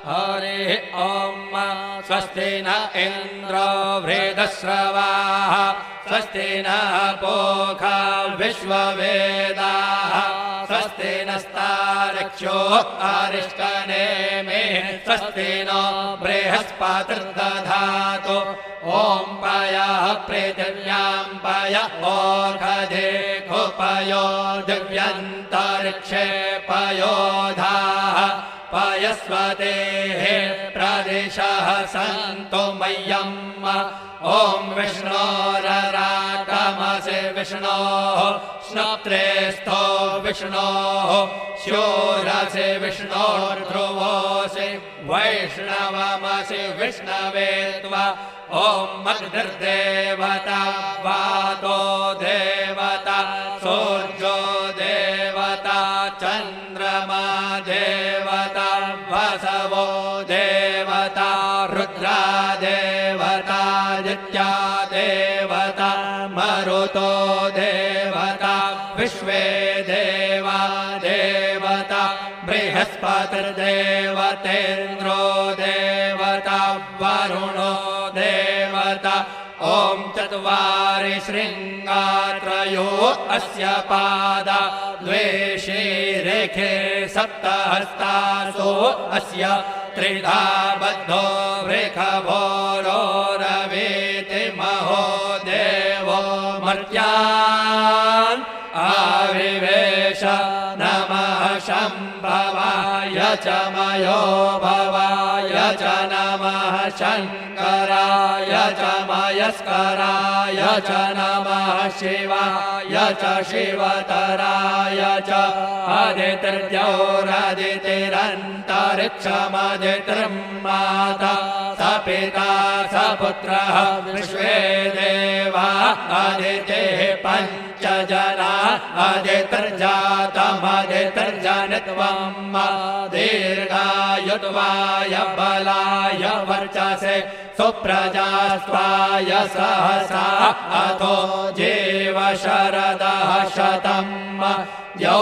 हरिः ॐ स्वस्ति न इन्द्रो वृद्धश्रवाः स्वस्ति नः पूषा विश्ववेदाः स्वस्ति नस्तार्क्ष्यो अरिष्टनेमिः स्वस्ति नो बृहस्पतिर्दधातु ॐ पयः पृथिव्यां पय ओषधेषु पयो दिव्यन्तरिक्षे पयोधाः पयस्वतेः प्रदिशः सन्तु मह्यम् ॐ विष्णोरराटमसि विष्णोः स्नप्त्रेस्थो विष्णोः शूरसि विष्णोर्ध्रुवोऽसि वैष्णवमसि विष्णवे त्वा ॐ अग्निर्देवता वातो देवता सूर्यो देवता चन्द्रमा देवता वसवो देवता रुद्रा देवता आदित्या देवता मरुतो देवता विश्वे देवा देवता बृहस्पतिर्देवतेन्द्रो देवता वरुणो देवता ॐ चत्वारि शृङ्गात्रयो अस्य पादा द्वे शीरेखे सप्तहस्तासो अस्य त्रिधा बद्धो वृषभोरोरवीति महो देवो मर्त्यान् आविवेश नमः शम्भवाय च मयो भवाय च नमः शङ्कराय च मयस्कराय च नमः शिवाय च शिवतराय च आदितिर्द्यौरदितिरन्तरिक्षमदितिर्माता स पिता स पुत्रः विश्वे देवा आदितेः पञ्च जना आदितिर्जातमदितिर्जनित्वम् दीर्घायुत्वाय बलाय वर्चसे सुप्रजास्त्वाय सहसा अथो जीव शरदः शतम् यौ